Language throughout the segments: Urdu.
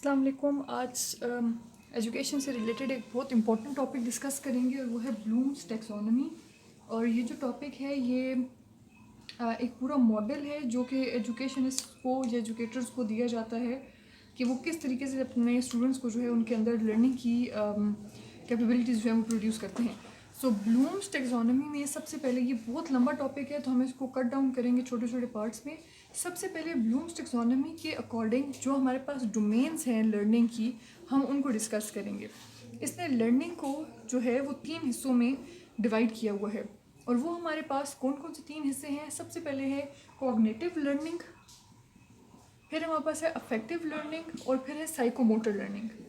السلام علیکم. آج ایجوکیشن سے ریلیٹڈ ایک بہت امپورٹنٹ ٹاپک ڈسکس کریں گے اور وہ ہے بلومز ٹیکسونومی. اور یہ جو ٹاپک ہے یہ ایک پورا ماڈل ہے جو کہ ایجوکیشنسٹ کو یا ایجوکیٹرز کو دیا جاتا ہے کہ وہ کس طریقے سے اپنے اسٹوڈنٹس کو جو ہے ان کے اندر لرننگ کی کیپیبلٹیز جو ہے وہ پروڈیوس کرتے ہیں. سو بلومز ٹیکسونومی میں سب سے پہلے، یہ بہت لمبا ٹاپک ہے تو ہم اس کو کٹ ڈاؤن کریں گے چھوٹے چھوٹے پارٹس میں. سب سے پہلے بلومز ٹیکسونومی کے اکارڈنگ جو ہمارے پاس ڈومینز ہیں لرننگ کی، ہم ان کو ڈسکس کریں گے. اس نے لرننگ کو جو ہے وہ 3 حصوں میں ڈیوائڈ کیا ہوا ہے. اور وہ ہمارے پاس کون کون سے 3 حصے ہیں؟ سب سے پہلے ہے کوگنیٹیو لرننگ، پھر ہمارے پاس ہے افیکٹو لرننگ، اور پھر ہے سائیکو موٹر لرننگ.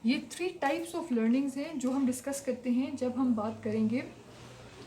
یہ 3 ٹائپس آف لرننگز ہیں جو ہم ڈسکس کرتے ہیں جب ہم بات کریں گے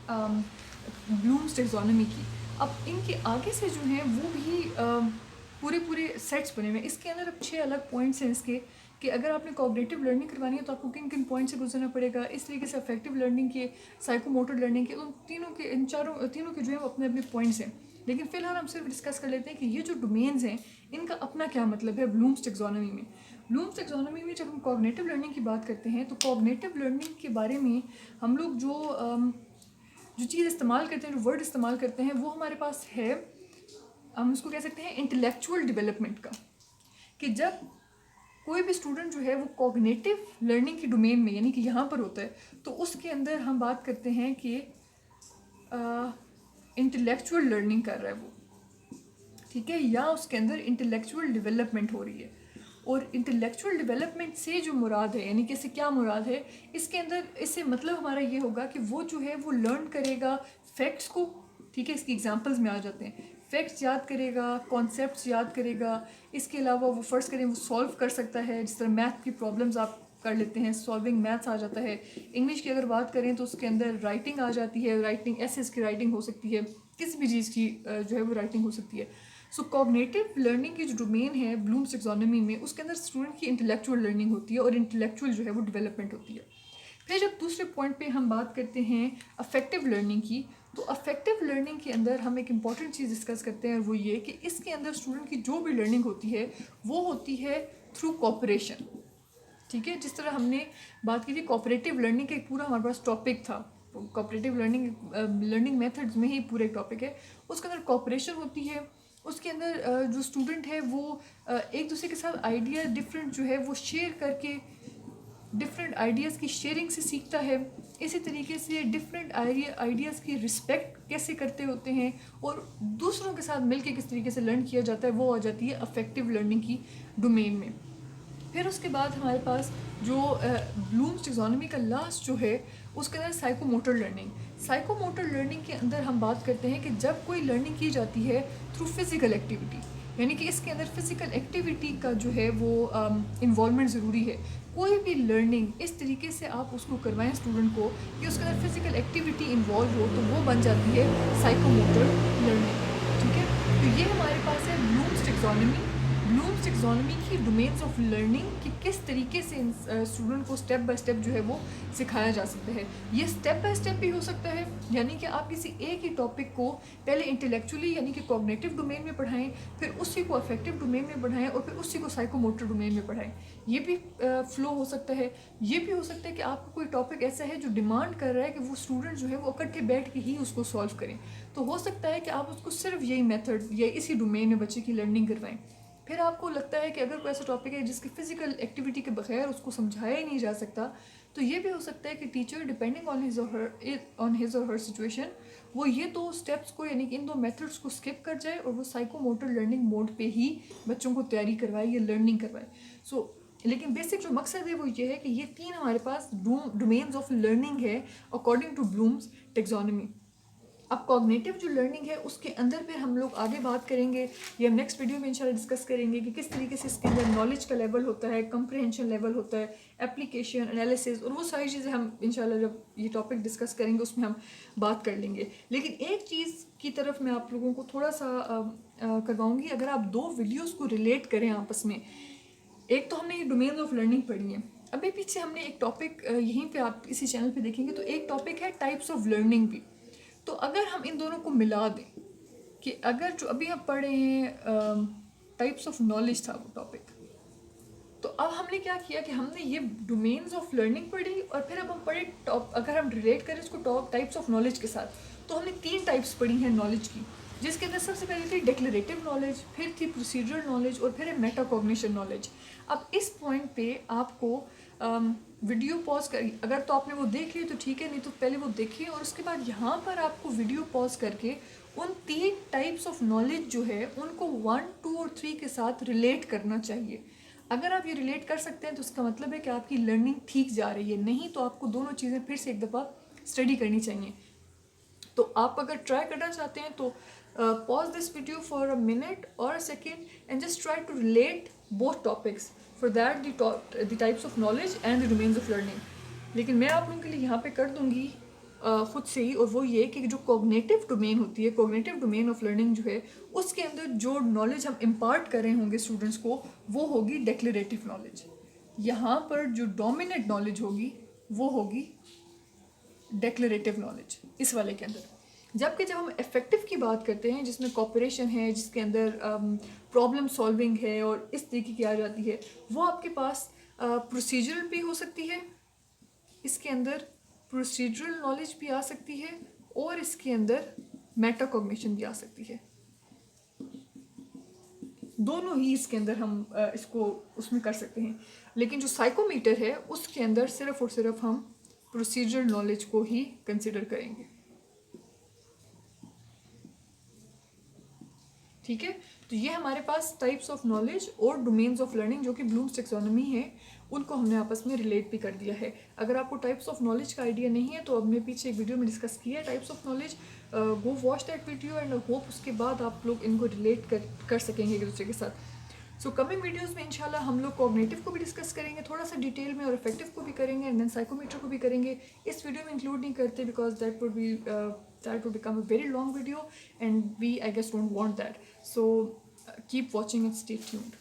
بلومز ٹیکسونومی کی. اب ان کے آگے سے جو ہیں وہ بھی پورے سیٹس بنے ہوئے ہیں. اس کے اندر اب 6 الگ پوائنٹس ہیں اس کے، کہ اگر آپ نے کوگنیٹیو لرننگ کروانی ہے تو آپ کو کن کن پوائنٹ سے گزرنا پڑے گا. اس طریقے سے افیکٹو لرننگ کے، سائیکو موٹر لرننگ کے، ان تینوں کے جو ہیں اپنے اپنے پوائنٹس ہیں. لیکن فی الحال ہم صرف ڈسکس کر لیتے ہیں کہ یہ جو ڈومینز ہیں ان کا اپنا کیا مطلب ہے بلومز ٹیکسونومی میں. بلومز ٹیکسونومی میں جب ہم کوگنیٹیو لرننگ کی بات کرتے ہیں تو کوگنیٹیو لرننگ کے بارے میں ہم لوگ جو چیز استعمال کرتے ہیں، جو ورڈ استعمال کرتے ہیں، وہ ہمارے پاس ہے، ہم اس کو کہہ سکتے ہیں انٹلیکچوئل ڈیولپمنٹ کا. کہ جب کوئی بھی اسٹوڈنٹ جو ہے وہ کوگنیٹیو لرننگ کی ڈومین میں، یعنی کہ یہاں پر ہوتا ہے، تو اس کے اندر ہم بات کرتے ہیں کہ انٹلیکچوئل لرننگ کر رہا ہے وہ، ٹھیک ہے، یا اس کے اندر انٹلیکچوئل ڈیولپمنٹ ہو رہی ہے. اور انٹلیکچوئل ڈیولپمنٹ سے جو مراد ہے، یعنی کہ اس سے کیا مراد ہے، اس کے اندر اس سے مطلب ہمارا یہ ہوگا کہ وہ جو ہے وہ لرن کرے گا فیکٹس کو، ٹھیک ہے. اس کی ایگزامپلز میں آ جاتے ہیں. فیکٹس یاد کرے گا، کانسیپٹس یاد کرے گا. اس کے علاوہ وہ فرض کریں وہ سولو کر سکتا ہے، جس طرح میتھ کی پرابلمز آپ کر لیتے ہیں، سالونگ میتھس آ جاتا ہے. انگلش کی اگر بات کریں تو اس کے اندر رائٹنگ آ جاتی ہے، رائٹنگ ایسیز کی رائٹنگ ہو سکتی ہے، کسی بھی چیز کی جو ہے وہ رائٹنگ ہو سکتی ہے. سو کوگنیٹیو لرننگ کی جو ڈومین ہے بلومز ٹیکسونومی میں، اس کے اندر اسٹوڈنٹ کی انٹلیکچوئل لرننگ ہوتی ہے اور انٹلیکچوئل جو ہے وہ ڈیولپمنٹ ہوتی ہے. پھر جب دوسرے پوائنٹ پہ ہم بات کرتے ہیں افیکٹو لرننگ کی، تو افیکٹو لرننگ کے اندر ہم ایک امپورٹنٹ چیز ڈسکس کرتے ہیں، اور وہ یہ کہ اس کے اندر اسٹوڈنٹ کی جو بھی لرننگ ہوتی ہے وہ ہوتی ہے تھرو کوپریشن. ٹھیک ہے، جس طرح ہم نے بات کی تھی کوپریٹیو لرننگ کا، ایک پورا ہمارے پاس ٹاپک تھا. کوپریٹیو لرننگ میتھڈز میں ہی پورا ایک ٹاپک ہے. اس کے اندر کوپریشن ہوتی ہے. اس کے اندر جو اسٹوڈنٹ ہے وہ ایک دوسرے کے ساتھ آئیڈیا ڈفرینٹ جو ہے وہ شیئر کر کے، ڈفرینٹ آئیڈیاز کی شیئرنگ سے سیکھتا ہے. اسی طریقے سے ڈفرینٹ آئیڈیاز کی رسپیکٹ کیسے کرتے ہوتے ہیں اور دوسروں کے ساتھ مل کے کس طریقے سے لرن کیا جاتا ہے، وہ آ جاتی ہے افیکٹو لرننگ کی ڈومین میں. پھر اس کے بعد ہمارے پاس جو بلومز ٹیکسونومی کا لاسٹ جو ہے اس کے اندر psychomotor learning. Psychomotor learning کے اندر ہم بات کرتے ہیں کہ جب کوئی لرننگ کی جاتی ہے تھرو فزیکل ایکٹیویٹی، یعنی کہ اس کے اندر فزیکل ایکٹیویٹی کا جو ہے وہ انوالومنٹ ضروری ہے. کوئی بھی لرننگ اس طریقے سے آپ اس کو کروائیں اسٹوڈنٹ کو کہ اس کے اندر فزیکل ایکٹیویٹی انوالو ہو، تو وہ بن جاتی ہے سائیکو موٹر لرننگ. ٹھیک ہے، تو یہ ہمارے پاس ہے بلومز ٹیکسونومی. بلومز ٹیکسونومی کی ڈومینز آف لرننگ کہ کس طریقے سے اسٹوڈنٹ کو اسٹیپ بائی اسٹیپ جو ہے وہ سکھایا جا سکتا ہے. یہ اسٹیپ بائی اسٹیپ بھی ہو سکتا ہے، یعنی کہ آپ کسی ایک ہی ٹاپک کو پہلے انٹلیکچولی یعنی کہ کوگنیٹیو ڈومین میں پڑھائیں، پھر اسی کو افیکٹو ڈومین میں پڑھائیں، اور پھر اسی کو سائیکو موٹر ڈومین میں پڑھائیں. یہ بھی فلو ہو سکتا ہے. یہ بھی ہو سکتا ہے کہ آپ کو کوئی ٹاپک ایسا ہے جو ڈیمانڈ کر رہا ہے کہ وہ اسٹوڈنٹ جو ہے وہ اکٹھے بیٹھ کے ہی اس کو سالو کریں، تو ہو سکتا ہے کہ آپ اس کو صرف یہی میتھڈ یا اسی ڈومین میں بچے کی لرننگ کروائیں. پھر آپ کو لگتا ہے کہ اگر کوئی ایسا ٹاپک ہے جس کی فزیکل ایکٹیویٹی کے بغیر اس کو سمجھایا ہی نہیں جا سکتا، تو یہ بھی ہو سکتا ہے کہ teacher depending on his or Hare situation وہ یہ 2 اسٹیپس کو، یعنی کہ ان 2 میتھڈس کو اسکپ کر جائے اور وہ سائیکو موٹر لرننگ موڈ پہ ہی بچوں کو تیاری کروائے یا لرننگ کروائے. لیکن بیسک جو مقصد ہے وہ یہ ہے کہ یہ 3 ہمارے پاس ڈومینز آف لرننگ ہے اکارڈنگ ٹو بلومز ٹیکسونومی. اب کوگنیٹیو جو لرننگ ہے اس کے اندر پھر ہم لوگ آگے بات کریں گے، یہ ہم نیکسٹ ویڈیو میں انشاءاللہ ڈسکس کریں گے کہ کس طریقے سے اس کے اندر نالج کا لیول ہوتا ہے، کمپریہنشن لیول ہوتا ہے، اپلیکیشن، انالیسز، اور وہ ساری چیزیں ہم انشاءاللہ جب یہ ٹاپک ڈسکس کریں گے اس میں ہم بات کر لیں گے. لیکن ایک چیز کی طرف میں آپ لوگوں کو تھوڑا سا کرواؤں گی. اگر آپ 2 ویڈیوز کو ریلیٹ کریں آپس میں، ایک تو ہم نے یہ ڈومینز آف لرننگ پڑھی ہے، ابھی پیچھے ہم نے ایک ٹاپک یہیں پہ آپ اسی چینل پہ دیکھیں گے تو ایک ٹاپک ہے ٹائپس آف لرننگ بھی. تو اگر ہم ان دونوں کو ملا دیں کہ اگر جو ابھی ہم پڑھ رہے ہیں ٹائپس آف نالج تھا وہ ٹاپک، تو اب ہم نے کیا کیا کہ ہم نے یہ ڈومینز آف لرننگ پڑھی اور پھر اب ہم پڑھے اگر ہم ریلیٹ کریں اس کو ٹائپس آف نالج کے ساتھ، تو ہم نے 3 ٹائپس پڑھی ہیں نالج کی، جس کے اندر سب سے پہلے تھی ڈیکلریٹو نالج، پھر تھی پروسیجرل نالج، اور پھر ہے میٹا کوگنیشن نالج۔ اب اس پوائنٹ پہ آپ کو ویڈیو پاز کر، اگر تو آپ نے وہ دیکھ لی تو ٹھیک ہے، نہیں تو پہلے وہ دیکھیے، اور اس کے بعد یہاں پر آپ کو ویڈیو پاز کر کے ان 3 ٹائپس آف نالج جو ہے ان کو 1، 2 اور 3 کے ساتھ ریلیٹ کرنا چاہیے۔ اگر آپ یہ ریلیٹ کر سکتے ہیں تو اس کا مطلب ہے کہ آپ کی لرننگ ٹھیک جا رہی ہے، نہیں تو آپ کو دونوں چیزیں پھر سے ایک دفعہ اسٹڈی کرنی چاہیے۔ تو آپ اگر ٹرائی کرنا چاہتے ہیں تو pause this video for a minute اور a second and just try to relate both topics for that the types of knowledge and the domains of learning. لیکن میں آپ لوگوں کے لیے یہاں پہ کر دوں گی خود سے ہی، اور وہ یہ کہ جو کوگنیٹو ڈومین ہوتی ہے، کوگنیٹو ڈومین آف لرننگ جو ہے، اس کے اندر جو نالج ہم امپارٹ کر رہے ہوں گے اسٹوڈنٹس کو، وہ ہوگی ڈیکلریٹو نالج۔ یہاں پر جو ڈومیننٹ نالج ہوگی وہ ہوگی ڈیکلریٹو نالج اس والے کے اندر۔ جبکہ جب ہم افیکٹو کی بات کرتے ہیں، جس میں کوپریشن ہے، جس کے اندر پرابلم سالونگ ہے اور اس طریقے کی آ جاتی ہے، وہ آپ کے پاس پروسیجرل بھی ہو سکتی ہے، اس کے اندر پروسیجرل نالج بھی آ سکتی ہے، اور اس کے اندر میٹا کوگنیشن بھی آ سکتی ہے۔ دونوں ہی اس کے اندر ہم اس کو اس میں کر سکتے ہیں، لیکن جو سائیکومیٹر ہے اس کے اندر صرف اور صرف ہم پروسیجرل نالج کو ہی کنسیڈر کریں گے۔ ٹھیک ہے، تو یہ ہمارے پاس ٹائپس آف نالج اور ڈومینز آف لرننگ جو کہ بلومز ٹیکسانومی ہے، ان کو ہم نے آپس میں ریلیٹ بھی کر دیا ہے۔ اگر آپ کو ٹائپس آف نالج کا آئیڈیا نہیں ہے تو اب میں پیچھے ایک ویڈیو میں ڈسکس کیا ہے types of knowledge, go watch that video and hope اس کے بعد آپ لوگ ان کو ریلیٹ کر سکیں گے ایک دوسرے کے ساتھ۔ سو کمنگ ویڈیوز میں انشاءاللہ ہم لوگ کوگنیٹو کو بھی ڈسکس کریں گے تھوڑا سا ڈیٹیل میں، اور افیکٹو کو بھی کریں گے، اینڈ دین سائیکومیٹر کو بھی کریں گے۔ اس ویڈیو میں انکلوڈ نہیں کرتے because that would become a very long video and we I guess don't want that. So keep watching and stay tuned.